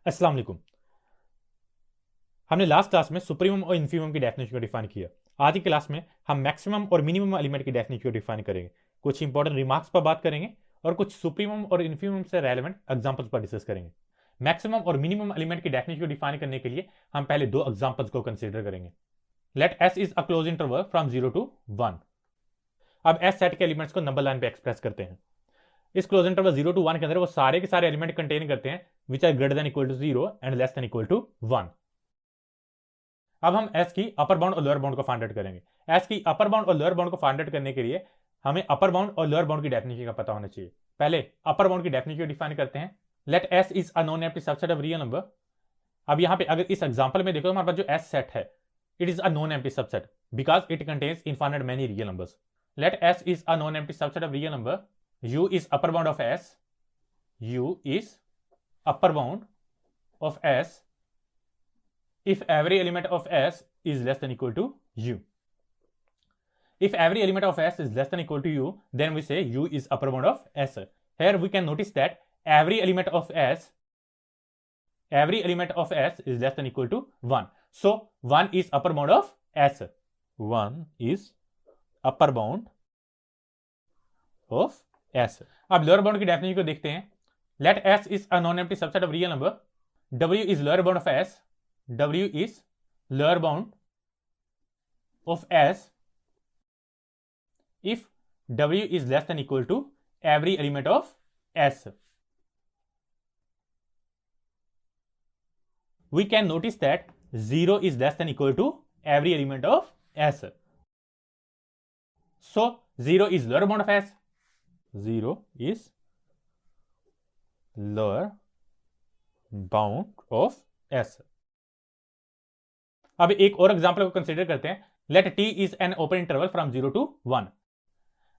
अस्सलाम वालेकुम। हमने लास्ट क्लास में सुप्रीमम और इन्फीमम की डेफिनेशन को डिफाइन किया। आज की क्लास में हम मैक्सिमम और मिनिमम एलिमेंट की डेफिनेशन को डिफाइन करेंगे, कुछ इंपॉर्टेंट रिमार्क्स पर बात करेंगे और कुछ सुप्रीमम और इन्फीमम से रेलेवेंट एग्जांपल्स पर डिस्कस करेंगे। मैक्सिमम और मिनिमम एलिमेंट की डेफिनेशन को डिफाइन करने के लिए हम पहले दो एग्जांपल्स को कंसीडर करेंगे। Let S is a close interval from 0 to 1। अब एस सेट के एलिमेंट्स को नंबर लाइन पे एक्सप्रेस करते हैं। इस क्लोज इंटरवल 0 to 1 के अंदर वो सारे के सारे एलिमेंट कंटेन करते हैं which are greater than equal to 0 and less than equal to 1। अब हम एस की अपर बाउंड और लोअर बाउंड को फाइंड आउट करेंगे। एस की अपर बाउंड और लोअर बाउंड को फाइंड आउट करने के लिए हमें अपर बाउंड और लोअर बाउंड की डेफिनेशन का पता होना चाहिए। पहले अपर बाउंड की डेफिनेशन को डिफाइन करते हैं। Let S is a non empty subset of real number. अब यहां पे अगर इस एग्जांपल में देखो हमारे पास जो एस सेट है it is a non empty subset because it contains infinite many real numbers. Let S is a non empty subset of real number. U is upper bound of S. U is upper bound of S if every element of S is less than equal to U. If every element of S is less than equal to U, then we say U is upper bound of S. Here we can notice that every element of S is less than equal to 1. So 1 is upper bound of S. 1 is upper bound of S. अब lower bound की definition को देखते हैं। Let S is a non-empty subset of real number. W is lower bound of S. W is lower bound of S if W is less than equal to every element of S. We can notice that 0 is less than equal to every element of S. So 0 is lower bound of S. 0 is lower bound of S. अब एक और example को consider करते हैं। Let T is an open interval from 0 to 1।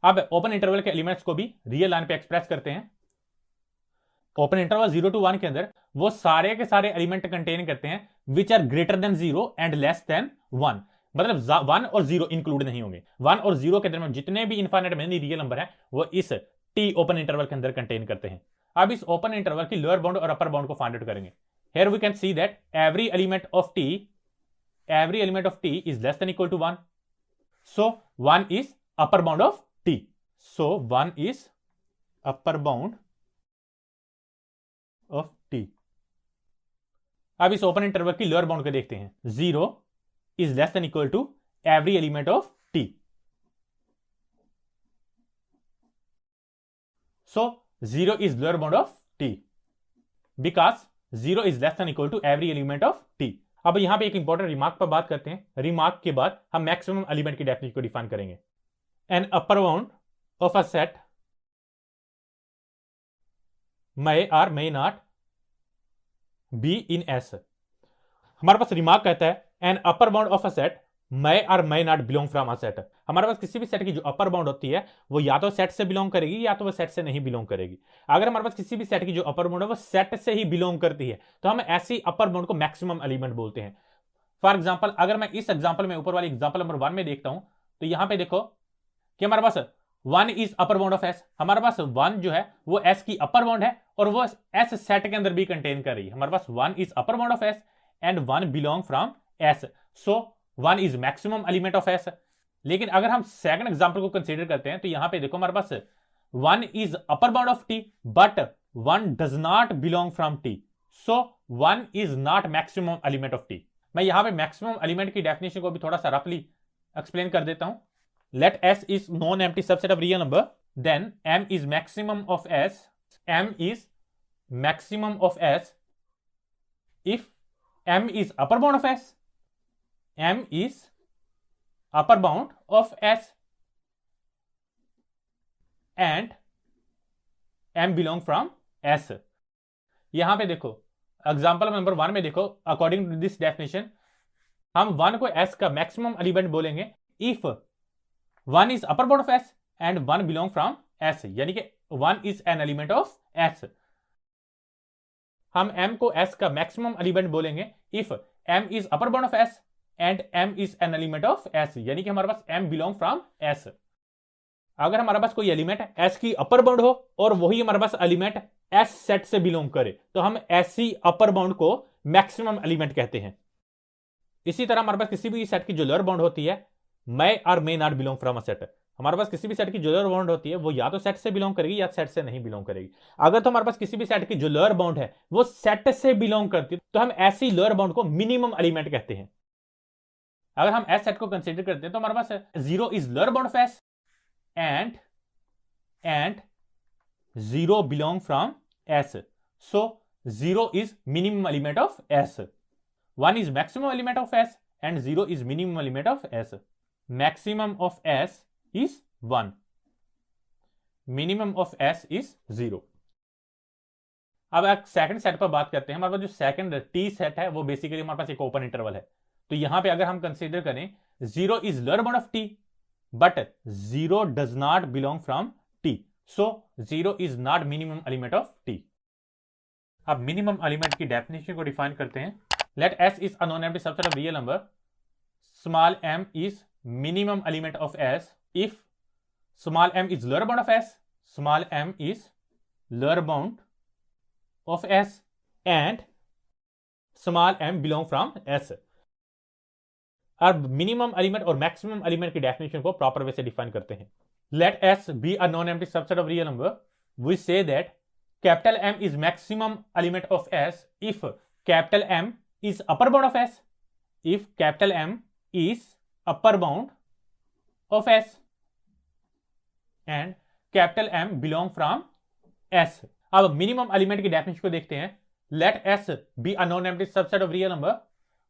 अब open interval के elements को भी रियल लाइन पे एक्सप्रेस करते हैं। ओपन इंटरवल 0 to 1 के अंदर वो सारे के सारे एलिमेंट कंटेन करते हैं which are greater than 0 and less than 1। मतलब 1 और 0 इंक्लूड नहीं होंगे। 1 और 0 के अंदर जितने भी इनफाइनाइट मेनी रियल नंबर है वो इस टी ओपन इंटरवल के अंदर कंटेन करते हैं। अब इस ओपन इंटरवल की लोअर बाउंड और अपर बाउंड को फाइंड आउट करेंगे। Here we can see that every element of t is less than equal to 1. So 1 is upper bound of t. So 1 is upper bound of t. अब इस open interval की lower bound को देखते हैं। 0 is less than equal to every element of t. So 0 is lower bound of t because 0 is less than equal to every element of t. अब यहां पे एक इंपॉर्टेंट रिमार्क पर बात करते हैं। रिमार्क के बाद हम मैक्सिमम एलिमेंट की डेफिनेशन को डिफाइन करेंगे। An upper bound of a set may or may not be in S। हमारे पास रिमार्क कहता है an upper bound of a set may or may not belong from a set। हमारे पास किसी भी set की जो अपर बाउंड होती है वो या तो सेट से बिलोंग करेगी या तो वो सेट से नहीं बिलोंग करेगी। अगर हमारे पास किसी भी सेट की जो अपर बाउंड है वो सेट से ही बिलोंग करती है तो हम ऐसी अपर बाउंड को मैक्सिमम एलिमेंट बोलते हैं। फॉर एग्जांपल अगर मैं इस एग्जांपल में ऊपर वाली एग्जांपल नंबर 1 में देखता हूं तो यहां पे देखो कि हमारे पास 1 is upper bound of S. हमारे पास 1 जो है वो एस की अपर बाउंड है और वो एस सेट के अंदर भी कंटेन कर रही है। हमारे पास 1 is upper bound of S and 1 belong from S. So 1 is maximum element of S. लेकिन अगर हम सेकंड एग्जांपल को कंसीडर करते हैं तो यहां पे देखो हमारे पास 1 is upper bound of T but 1 does not belong from T. So 1 is not maximum element of T. मैं यहां पे मैक्सिमम एलिमेंट की डेफिनेशन को भी थोड़ा सा रफली एक्सप्लेन कर देता हूं। Let S is non empty subset of real number then M is maximum of S. M is maximum of S if M is upper bound of S. M is upper bound of S and M belong from S। यहां पे देखो example number 1 में देखो according to this definition हम 1 को S का maximum element बोलेंगे if 1 is upper bound of S and 1 belong from S, यानी कि 1 is an element of S। हम M को S का मैक्सिमम एलिमेंट बोलेंगे if M is upper bound of S and M is an element of S, यानी कि हमारे पास M belong from S। अगर हमारे पास कोई एलिमेंट S की अपर बाउंड हो और वही हमारे पास एलिमेंट एस सेट से बिलोंग करे तो हम ऐसी अपर बाउंड को मैक्सिमम एलिमेंट कहते हैं। इसी तरह हमारे पास किसी भी सेट की जो लोअर बाउंड होती है, may और may not belong from a set, हमारे पास किसी भी सेट की जो लोअर बाउंड होती है वो या तो सेट से बिलोंग करेगी या सेट से नहीं बिलोंग करेगी। अगर तो हमारे पास किसी भी सेट की जो लोअर बाउंड है वो सेट से बिलोंग करती है तो हम ऐसी लोअर बाउंड को मिनिमम एलिमेंट कहते हैं। अगर हम एस सेट को कंसीडर करते हैं तो हमारे पास 0 is lower bound of S and 0 belong from S, so 0 is minimum element of S, 1 is maximum element of S and 0 is minimum element of S. Maximum of S is 1. Minimum of S is 0. अब एक second set पर बात करते हैं। हमारे पास जो second T set है वो बेसिकली हमारे पास एक ओपन इंटरवल है। तो यहां पे अगर हम कंसीडर करें 0 is lower bound of T but 0 does not belong from T, so 0 is not minimum element of T. अब मिनिमम एलिमेंट की डेफिनेशन को डिफाइन करते हैं। Let S is a non-empty subset of real number. Small m is minimum element of S if small m is lower bound of S, small m is lower bound of S and small m belong from S. अब minimum element और maximum element की definition को proper way से define करते हैं। Let S be a non-empty subset of real number. We say that capital M is maximum element of S if capital M is upper bound of S, if capital M is upper bound of S and capital M belong from S. अब minimum element की definition को देखते हैं। Let S be a non-empty subset of real number.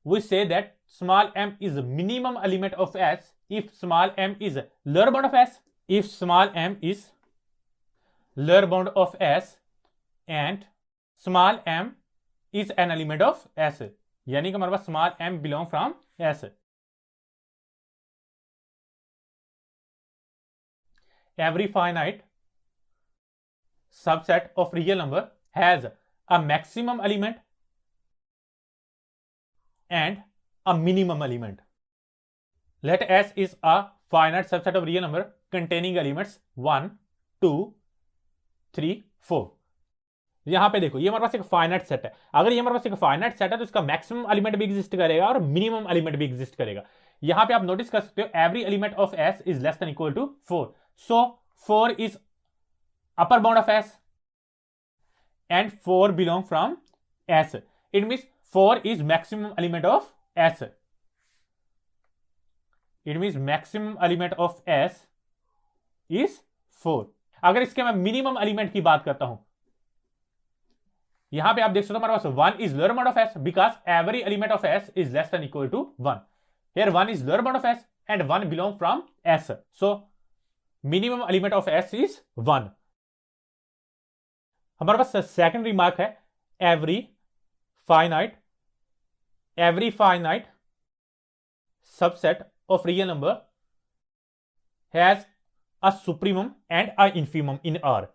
We say that small m is minimum element of S if small m is lower bound of S, if small m is lower bound of S and small m is an element of S, यानी कि हमारे पास small m belong from S. Every finite subset of real number has a maximum element and a minimum element. Let S is a finite subset of real number containing elements 1, 2, 3, 4. यहां पे देखो ये हमारे पास एक फाइनाइट सेट है। अगर ये हमारे पास एक फाइनाइट सेट है तो इसका मैक्सिमम एलिमेंट भी एग्जिस्ट करेगा और मिनिमम एलिमेंट भी एग्जिस्ट करेगा। यहां पे आप नोटिस कर सकते हो every element of S is less than equal to 4, so 4 is upper bound of S and 4 belong from S. It means 4 is maximum element of S. It means maximum element of S is 4। अगर इसके मैं minimum element की बात करता हूं, यहां पे आप देख सकते हो हमारे पास 1 is lower bound of S because every element of S is less than equal to 1। Here 1 is lower bound of S and 1 belong from S, so minimum element of S is 1। हमारे पास second remark है every finite subset of real number has a supremum and a infimum in R.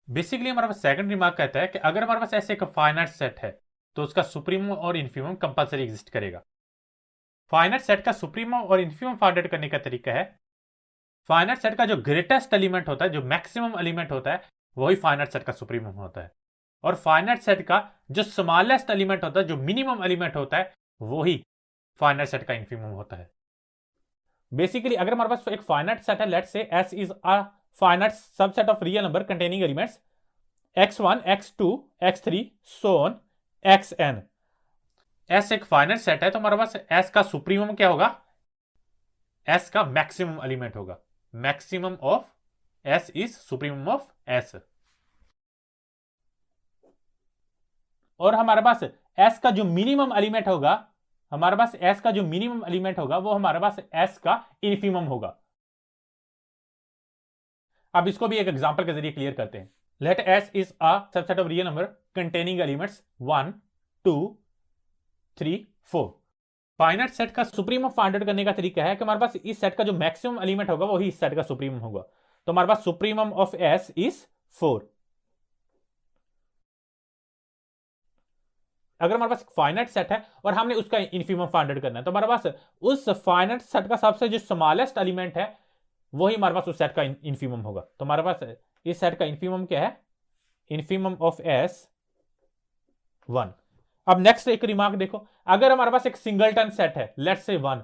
Basically हमारे पास second remark कहता है कि अगर हमारे पास ऐसे एक फाइनाइट सेट है तो उसका सुप्रीमम और इन्फीमम कंपलसरी एग्जिस्ट करेगा। फाइनाइट सेट का सुप्रीमम और इन्फीमम फाइंड आउट करने का तरीका है, फाइनाइट सेट का जो ग्रेटेस्ट एलिमेंट होता है, जो मैक्सिमम एलिमेंट होता है, वही फाइनाइट सेट का सुप्रीमम होता है, और फाइनाइट सेट का जो स्मॉलेस्ट एलिमेंट होता है, जो मिनिमम एलिमेंट होता है, वही फाइनाइट सेट का इन्फीमम होता है। बेसिकली अगर हमारे पास एक फाइनाइट सेट है, let's say S is a finite subset of real number containing elements x1, x2, x3, so on xn। S एक फाइनाइट सेट है तो हमारे पास S का सुप्रीमम क्या होगा? S का मैक्सिमम एलिमेंट होगा। Maximum of S is supremum of S। और हमारे पास S का जो मिनिमम एलिमेंट होगा, हमारे पास S का जो मिनिमम एलिमेंट होगा वो हमारे पास S का इन्फीमम होगा। अब इसको भी एक एग्जांपल के जरिए क्लियर करते हैं। Let S is a subset of real number containing elements 1, 2, 3, 4। Finite set का सुप्रीमम फाइंड आउट करने का तरीका है कि हमारे पास इस सेट का जो मैक्सिमम एलिमेंट होगा वही इस सेट का सुप्रीमम होगा। तो हमारे पास सुप्रीमम ऑफ S इज 4। अगर हमारे पास फाइनाइट सेट है और हमने उसका इन्फीमम फाइंड आउट करना है तो हमारे पास उस फाइनाइट सेट का सबसे जो स्मॉलेस्ट एलिमेंट है वही हमारे पास उस सेट का इन्फीमम होगा। तो हमारे पास इस सेट का इन्फीमम क्या है? Infimum of S 1। अब नेक्स्ट एक रिमार्क देखो, अगर हमारे पास एक सिंगलटन सेट है लेट्स से 1,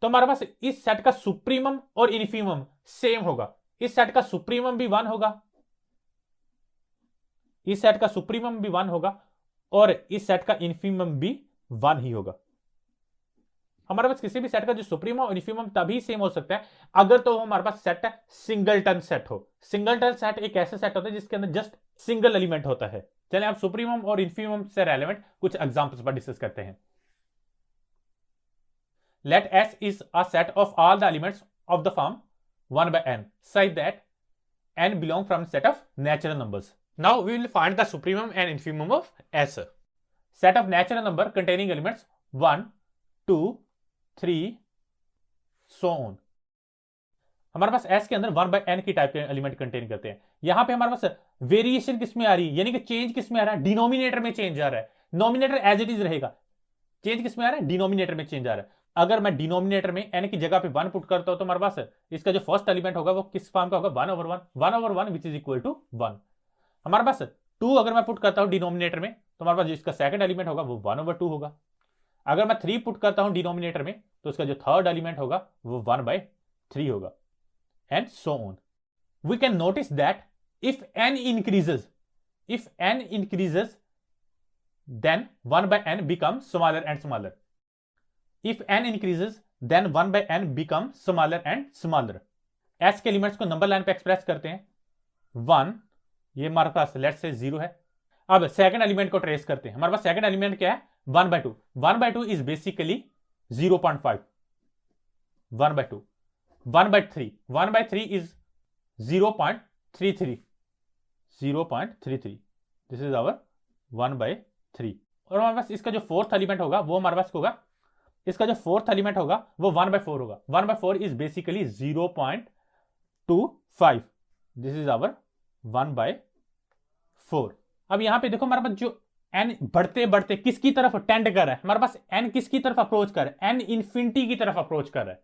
तो हमारे पास इस सेट का सुप्रीमम और इन्फीमम सेम होगा। इस सेट का सुप्रीमम भी 1 होगा, इस सेट का सुप्रीमम भी 1 होगा, और इस सेट का इन्फीमम भी 1 ही होगा। हमारे पास किसी भी सेट का जो सुप्रीमम और इन्फीमम तभी सेम हो सकता है अगर तो हमारे पास सेट सिंगलटन सेट हो। सिंगलटन सेट एक ऐसा सेट होता है जिसके अंदर जस्ट सिंगल एलिमेंट होता है। चलिए आप सुप्रीमम और इन्फीमम से रेलेवेंट कुछ एग्जांपल्स पर डिस्कस करते हैं। Let S is a set of all the elements of the form 1 by n such that n belong from set of natural numbers. Now we will find the supremum and infimum of S. Set of natural number containing elements 1, 2, 3, so on. हमारे पास S के अंदर 1 by n की type के element contain करते हैं। यहां पे हमारे पास वेरिएशन किसमें आ रही है, यानी कि चेंज किसमें आ रहा है? डिनोमिनेटर में चेंज आ रहा है। नॉमिनेटर एज इट इज रहेगा, चेंज किसमें आ रहा है? डिनोमिनेटर में चेंज आ रहा है। अगर मैं डिनोमिनेटर में n की जगह पे 1 पुट करता हूं तो हमारे पास इसका जो फर्स्ट एलिमेंट होगा वो किस फॉर्म का होगा? 1/1 विच इज इक्वल टू 1। हमारे पास 2 अगर मैं पुट करता हूं डिनोमिनेटर में तो हमारे पास इसका सेकंड एलिमेंट होगा वो 1/2 होगा। अगर मैं 3 पुट करता हूं डिनोमिनेटर में तो इसका जो थर्ड एलिमेंट होगा वो 1/3 होगा, and so on. We can notice that if n increases then 1 by n becomes smaller and smaller. If n increases then 1 by n becomes smaller and smaller. s के elements को number line पे express करते हैं। 1 ये हमारे पास let's say 0 है। अब second element को ट्रेस करते हैं। हमारे पास सेकंड एलिमेंट क्या है? 1/2। 1/2 is basically 0.5। 1/2 1/3 1/3 is 0.33 0.33। This is our 1/3। और हमारे पास इसका जो फोर्थ एलिमेंट होगा वो हमारे पास होगा, इसका जो फोर्थ एलिमेंट होगा वो 1/4 होगा। 1/4 is basically 0.25। This is our 1/4। अब यहां पे देखो हमारे पास जो n बढ़ते बढ़ते किसकी तरफ टेंड कर रहा है? हमारे पास n किसकी तरफ अप्रोच कर रहा है? n इंफिनिटी की तरफ अप्रोच कर रहा है।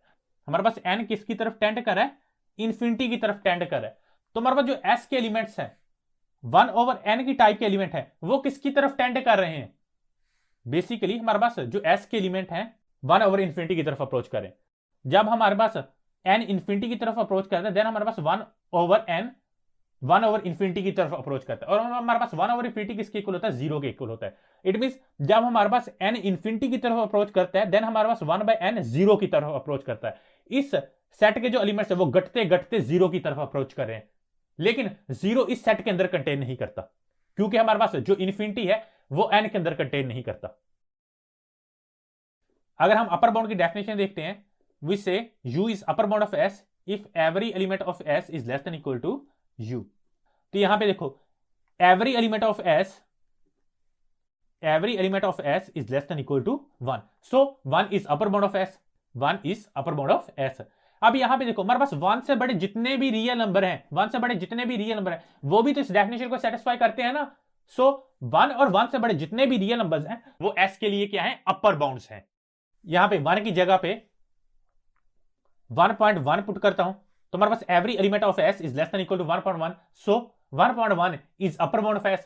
हमारे पास n किसकी तरफ टेंड कर रहा है? इंफिनिटी की तरफ टेंड कर रहा है। तो हमारे पास जो s के एलिमेंट्स हैं 1/n की टाइप के एलिमेंट है वो किसकी तरफ टेंड कर रहे हैं? बेसिकली हमारे पास जो s के एलिमेंट हैं 1/infinity की तरफ अप्रोच करें। जब हमारे पास n इंफिनिटी की तरफ अप्रोच करता है देन हमारे पास 1/infinity की तरफ अप्रोच करता है। और हमारे पास 1/infinity किसके इक्वल होता है? 0 के इक्वल होता है। इट मींस जब हमारे पास n इंफिनिटी की तरफ अप्रोच करता है देन हमारे पास 1/n 0 की तरफ अप्रोच करता है। इस सेट के जो एलिमेंट्स है वो घटते घटते 0 की तरफ अप्रोच कर रहे हैं, लेकिन 0 इस सेट के अंदर कंटेन नहीं करता क्योंकि हमारे पास जो इंफिनिटी है वो n के अंदर कंटेन नहीं करता। अगर हम अपर बाउंड की डेफिनेशन देखते हैं, we say u is upper bound of s if every element of s is less than equal to u। तो यहां पे देखो every element of s is less than equal to 1, so 1 is upper bound of s। 1 is upper bound of s। अब यहां पे देखो हमारे पास 1 से बड़े जितने भी रियल नंबर हैं, 1 से बड़े जितने भी रियल नंबर हैं वो भी तो इस डेफिनेशन को सेटिस्फाई करते हैं ना। सो 1 और 1 से बड़े जितने भी रियल नंबर्स हैं वो s के लिए क्या है? अपर बाउंड्स हैं। यहां पे 1 की जगह पे 1.1 पुट करता हूं तो हमारे पास every element of s is less than equal to 1.1, so 1.1 is upper bound of s।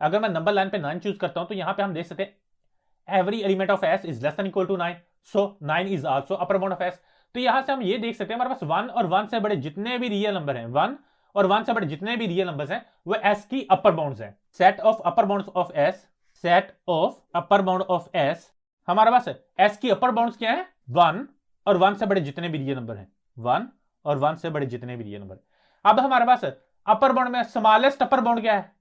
अगर मैं नंबर लाइन पे 9 चूज करता हूं तो यहां पे हम देख सकते हैं every element of s is less than equal to 9, so 9 is also upper bound of s। तो यहां से हम ये देख सकते हैं हमारे पास 1 और 1 से बड़े जितने भी रियल नंबर हैं, 1 और 1 से बड़े जितने भी रियल नंबर्स हैं वो s की अपर बाउंड्स हैं। Set of upper bounds of s, set of upper bound of s, हमारे पास s की अपर बाउंड्स क्या है? 1 और 1 से बड़े जितने भी रियल नंबर हैं, 1 और 1 से बड़े जितने भी रियल नंबर। अब हमारे पास अपर बाउंड में स्मॉलेस्ट अपर बाउंड क्या है?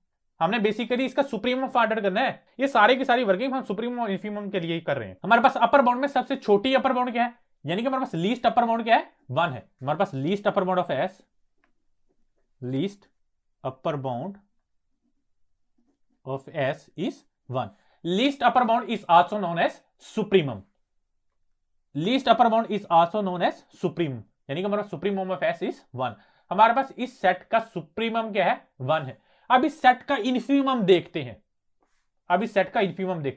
हमने बेसिकली इसका सुप्रीमम फाइंड करना है। ये सारी की सारी वर्किंग हम सुप्रीमम और इन्फीमम के लिए ही कर रहे हैं। हमारे पास अपर बाउंड में सबसे छोटी अपर बाउंड क्या है? यानी कि हमारे पास लीस्ट अपर बाउंड क्या है? 1 है। हमारे पास least upper bound of s, least upper bound of s is 1। Least upper bound is also known as supremum. Least upper bound is also known as supremum, यानी कि हमारा सुप्रीमम ऑफ s इज 1। हमारे पास इस set का supremum क्या है? 1 है। अब इस सेट का इन्फीमम देखते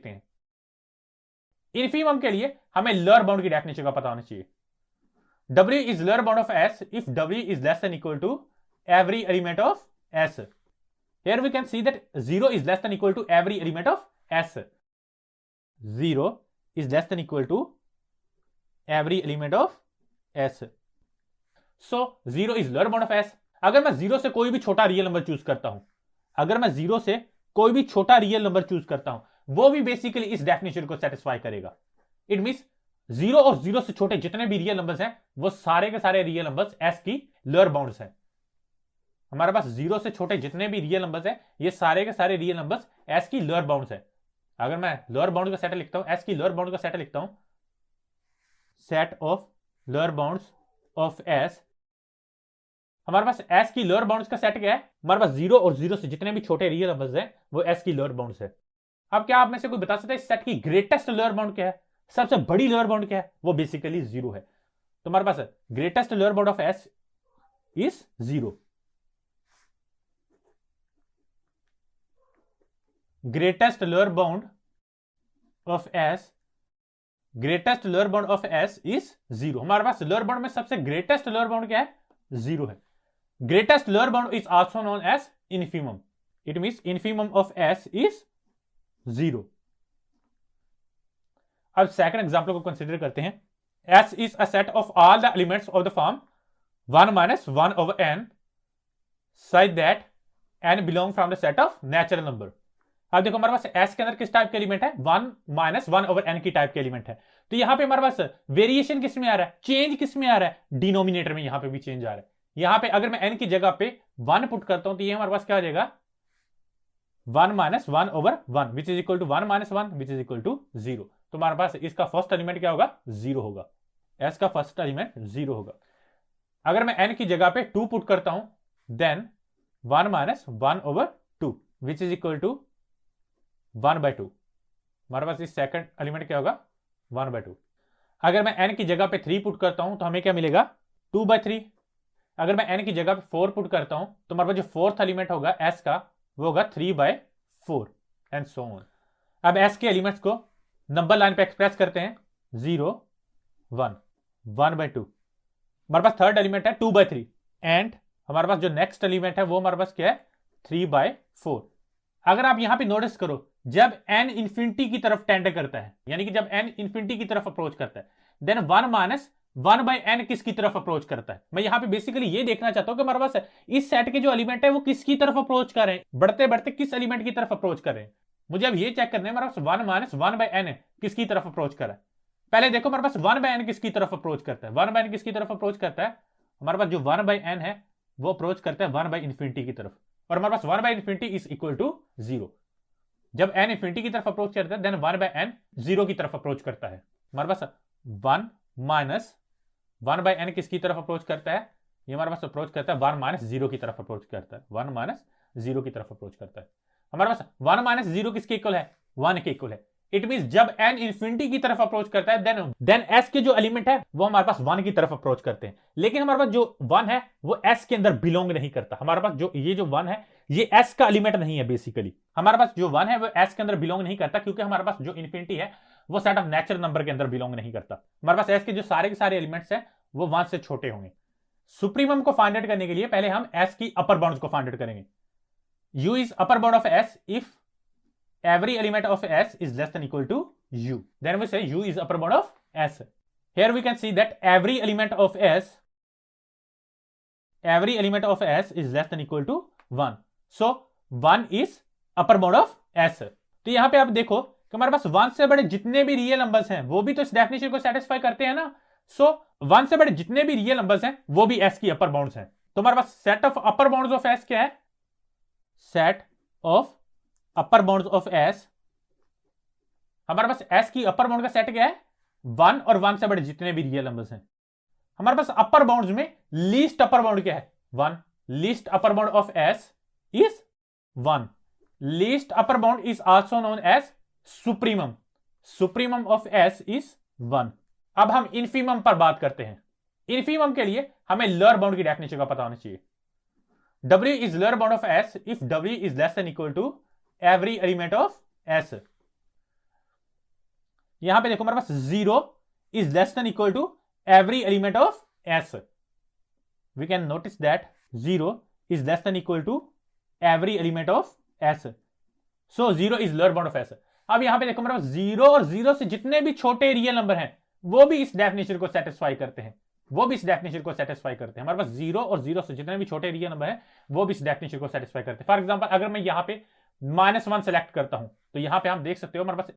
हैं। इन्फीमम के लिए हमें लोअर बाउंड की डेफिनेशन का पता होना चाहिए। W is lower bound of s if W is less than equal to every element of S. Here we can see that 0 is less than equal to every element of S. 0 is less than equal to every element of S. So 0 is lower bound of S. अगर मैं 0 से कोई भी छोटा real number choose करता हूं, अगर मैं 0 से कोई भी छोटा रियल नंबर चूज करता हूं, वो भी बेसिकली इस डेफिनेशन को सेटिस्फाई करेगा. इट मींस 0 और 0 से छोटे जितने भी रियल नंबर्स हैं वो सारे के सारे रियल नंबर्स S की लोअर बाउंड्स हैं. हमारे पास 0 से छोटे जितने भी रियल नंबर्स हैं ये सारे के सारे रियल नंबर्स S की लोअर बाउंड्स हैं. अगर मैं लोअर बाउंड का सेट लिखता हूं, S की लोअर बाउंड का सेट लिखता हूं, set of lower bounds of S. हमारे पास S की लोअर बाउंड्स का सेट क्या है? हमारे पास 0 और 0 से जितने भी छोटे रियल नंबर्स हैं वो S की लोअर बाउंड्स है. अब क्या आप में से कोई बता सकता है इस सेट की ग्रेटेस्ट लोअर बाउंड क्या है, सबसे बड़ी लोअर बाउंड क्या है? वो बेसिकली 0 है. तो हमारे पास greatest lower bound of S is 0. Greatest lower bound of S, greatest lower bound of S is 0. हमारे पास लोअर बाउंड में सबसे ग्रेटेस्ट लोअर बाउंड क्या है? 0 है. Greatest lower bound is also known as infimum. It means infimum of S is 0. अब second example को consider करते हैं. S is a set of all the elements of the form 1 - 1 over n such that n belong from the set of natural number. अब देखो हमारे पास S के अंदर किस टाइप के एलिमेंट है? 1 - 1 over n की टाइप के एलिमेंट है. तो यहां पे हमारे पास वेरिएशन किस में आ रहा है? चेंज किस में आ रहा है? डिनोमिनेटर में यहां पे भी चेंज आ रहा है. यहां पे अगर मैं n की जगह पे 1 पुट करता हूं तो ये हमारे पास क्या आ जाएगा? 1 - 1 over 1 which is equal to 1 - 1 which is equal to 0. तो हमारे पास इसका फर्स्ट एलिमेंट क्या होगा? 0 होगा. S का फर्स्ट एलिमेंट 0 होगा. अगर मैं n की जगह पे 2 पुट करता हूं then 1 - 1 over 2 which is equal to 1/2. हमारे पास इस सेकंड एलिमेंट क्या होगा? 1/2. अगर मैं n की जगह पे 3 पुट करता हूं तो हमें क्या मिलेगा? 2/3. अगर मैं n की जगह पे 4 पुट करता हूं तो हमारे पास जो फोर्थ एलिमेंट होगा S का वो होगा 3/4 एंड सो ऑन. अब S के एलिमेंट्स को नंबर लाइन पे एक्सप्रेस करते हैं. 0 1 1/2. हमारे पास थर्ड एलिमेंट है 2/3 एंड हमारे पास जो नेक्स्ट एलिमेंट है वो हमारे पास क्या है? 3/4. अगर आप यहां पे नोटिस करो जब n इंफिनिटी की तरफ टेंड करता है, यानी कि जब n इंफिनिटी की तरफ अप्रोच करता है, देन 1 - 1/n किसकी तरफ अप्रोच करता है? मैं यहां पे बेसिकली ये देखना चाहता हूं कि हमारे पास इस सेट के जो एलिमेंट है वो किसकी तरफ अप्रोच कर रहे हैं, बढ़ते बढ़ते किस एलिमेंट की तरफ अप्रोच कर रहे हैं. मुझे अब ये चेक करना है हमारे पास 1 - 1/n किसकी तरफ अप्रोच कर रहा है. पहले देखो हमारे पास 1/n किसकी तरफ अप्रोच करता है. 1/n किसकी तरफ अप्रोच करता है? हमारे पास जो 1/n है वो अप्रोच करता है 1/∞ की तरफ, और हमारे पास 1/∞ इज इक्वल टू 0. जब n इंफिनिटी की तरफ अप्रोच करता है देन 1/n 0 की तरफ अप्रोच करता है. हमारे पास 1 - 1/n किसकी तरफ अप्रोच करता है? ये हमारे पास अप्रोच करता है 1 - 0 की तरफ अप्रोच करता है. 1 - 0 की तरफ अप्रोच करता है. हमारे पास 1 - 0 किसके इक्वल है? 1 के इक्वल है. इट मींस जब n इंफिनिटी की तरफ अप्रोच करता है देन S के जो एलिमेंट है वो हमारे पास 1 की तरफ अप्रोच करते हैं. लेकिन हमारे पास जो 1 है वो S के अंदर बिलोंग नहीं करता. हमारे पास जो ये जो 1 है ये S का एलिमेंट नहीं है. बेसिकली हमारे पास जो 1 है वो S के अंदर बिलोंग नहीं करता क्योंकि हमारे पास जो इंफिनिटी है वो सेट ऑफ नेचुरल नंबर के अंदर बिलोंग नहीं करता. हमारे पास S के जो सारे एलिमेंट्स हैं वो 1 से छोटे होंगे. सुप्रीमम को फाइंड आउट करने के लिए पहले हम S की अपर बाउंड्स को फाइंड आउट करेंगे. U is upper bound of S if every element of S is less than equal to U. Then we say U is upper bound of S. Here we can see that every element of S is less than equal to 1. So 1 is upper bound of S. तो यहां पे आप देखो कि हमारे पास 1 से बड़े जितने भी रियल नंबर्स हैं वो भी तो इस डेफिनेशन को सेटिस्फाई करते हैं ना. सो 1 से बड़े जितने भी रियल नंबर्स हैं वो भी S की अपर बाउंड्स हैं. तो हमारे पास set of upper bounds of S क्या है? Set of upper bounds of S, हमारे पास S की अपर बाउंड का सेट क्या है? 1 और 1 से बड़े जितने भी रियल नंबर्स हैं. हमारे पास अपर बाउंड्स में लीस्ट अपर बाउंड क्या है? 1. Least upper bound of S is 1. Least upper bound is also known as supremum. Supremum of S is 1. अब हम इन्फीमम पर बात करते हैं. इन्फीमम के लिए हमें लोअर बाउंड की डेफिनेशन का पता होना चाहिए. W is lower bound of S if W is less than equal to every element of S. यहां पे देखो हमारे पास 0 is less than equal to every element of S. We can notice that 0 is less than equal to every element of S. So 0 is lower bound of S. अब यहां पे देखो हमारे पास 0 और 0 से जितने भी छोटे रियल नंबर हैं वो भी इस डेफिनेशन को सेटिस्फाई करते हैं, हमारे पास 0 और 0 से जितने भी छोटे रियल नंबर हैं वो भी इस डेफिनेशन को सेटिस्फाई करते हैं। फॉर एग्जांपल अगर मैं यहां पे -1 सेलेक्ट करता हूं तो यहां पे हम देख सकते हो हमारे पास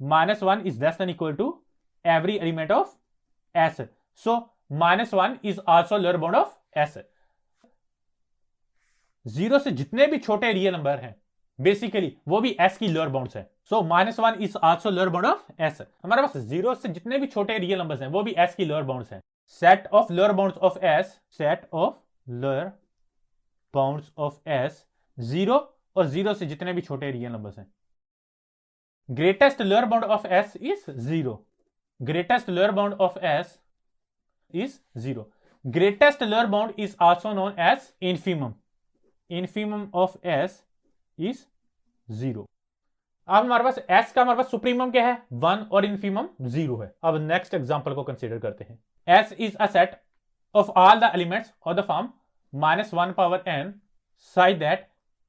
-1 is less than equal to every element of S. So -1 is also lower bound of S. 0 से जितने भी छोटे रियल नंबर हैं बेसिकली वो भी एस की लोअर बाउंड्स है। सो -1 is also lower bound of S. हमारे पास 0 से जितने भी छोटे रियल नंबर्स हैं वो भी एस की लोअर बाउंड्स हैं। Set of lower bounds of S, set of lower bounds of S 0 और 0 से जितने भी छोटे रियल नंबर्स हैं। Greatest lower bound of S is 0। Greatest lower bound of S is 0। Greatest lower bound is also known as infimum. Infimum of S is 0। अब हमारे पास S का हमारे पास सुप्रीमम क्या है 1 और इन्फीमम 0 है। अब नेक्स्ट एग्जांपल को कंसीडर करते हैं। S is a set of all the elements of the form -1 power n such that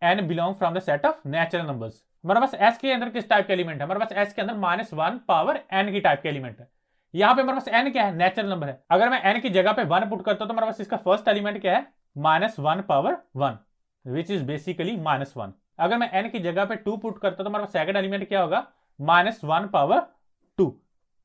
n belong from the set of natural numbers। हमारे पास एस के अंदर किस टाइप के एलिमेंट है, हमारे पास एस के अंदर -1 पावर n की टाइप के एलिमेंट है। यहां पे हमारे पास n क्या है, नेचुरल नंबर है। अगर मैं n की जगह पे 1 पुट करता हूं तो हमारे पास इसका फर्स्ट एलिमेंट क्या है -1 पावर 1 विच इज बेसिकली -1। अगर मैं n की जगह पे 2 पुट करता हूं तो हमारे पास सेकंड एलिमेंट क्या होगा -1 पावर 2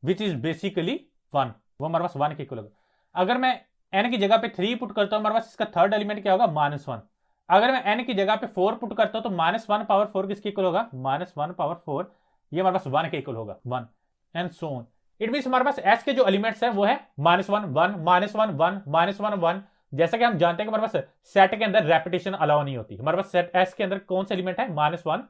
विच इज बेसिकली 1, वो हमारे पास 1 के इक्वल होगा। अगर मैं n की जगह पे 3 पुट करता हूं हमारे पास इसका थर्ड एलिमेंट क्या होगा -1। अगर मैं n की जगह पे 4 पुट करता हूं तो -1 पावर 4 किसके इक्वल होगा -1 पावर 4, ये हमारे पास 1 के इक्वल होगा 1 and so on. It means हमारे पास s के जो एलिमेंट्स हैं वो है -1 1 -1 1 -1 1। जैसा कि हम जानते हैं कि हमारे पास सेट के अंदर रेपिटेशन अलाउ नहीं होती। हमारे पास सेट s के अंदर कौन सा एलिमेंट है -1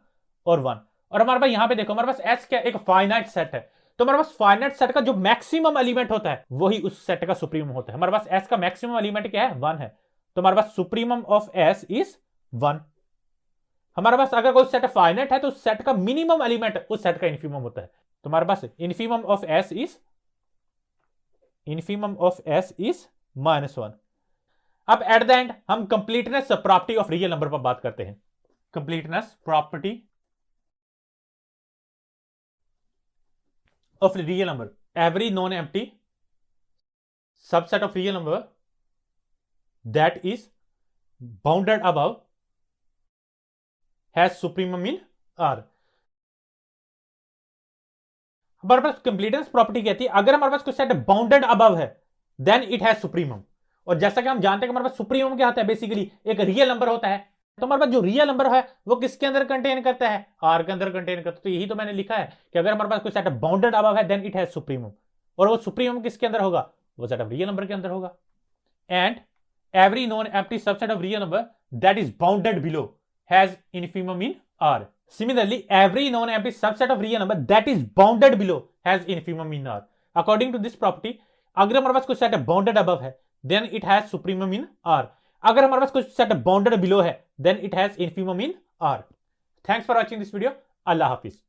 और 1। और हमारे पास यहां पे देखो हमारे पास s क्या एक फाइनाइट सेट है, तो हमारे पास फाइनाइट सेट का जो मैक्सिमम एलिमेंट होता है वही उस सेट का सुप्रीमम होता है। हमारे पास s का मैक्सिमम एलिमेंट क्या है 1 है, तो हमारे पास सुप्रीमम ऑफ s इज 1। हमारे पास अगर कोई सेट फाइनाइट है तो उस सेट का मिनिमम एलिमेंट उस सेट का इन्फीमम होता है, तो हमारे पास इन्फीमम ऑफ s इज -1। अब एट द एंड हम completeness property of real number पर बात करते हैं। Completeness property of real number, every non empty subset of real number that is bounded above has supremum in R। हमारे पास completeness property कहती है अगर हमारे पास कोई सेट बाउंडेड अबव है देन इट हैज सुप्रीमम। और जैसा कि हम जानते हैं कि हमारे पास सुप्रीमम क्या होता है, बेसिकली एक रियल नंबर होता है, तो हमारे पास जो रियल नंबर है वो किसके अंदर कंटेन करता है R के अंदर कंटेन करता है। तो यही तो मैंने लिखा है कि अगर हमारे पास कोई सेट बाउंडेड अबव है देन इट हैज सुप्रीमम, और वो सुप्रीमम किसके अंदर होगा, वो सेट ऑफ रियल नंबर के अंदर होगा। And every non empty subset of real number that is bounded below has infimum in R। Similarly, every non-empty subset of real number that is bounded below has infimum in R। According to this property, अगर हमारे पास कोई set bounded above है then it has supremum in R। अगर हमारे पास कोई set bounded below है then it has infimum in R। Thanks for watching this video। Allah Hafiz.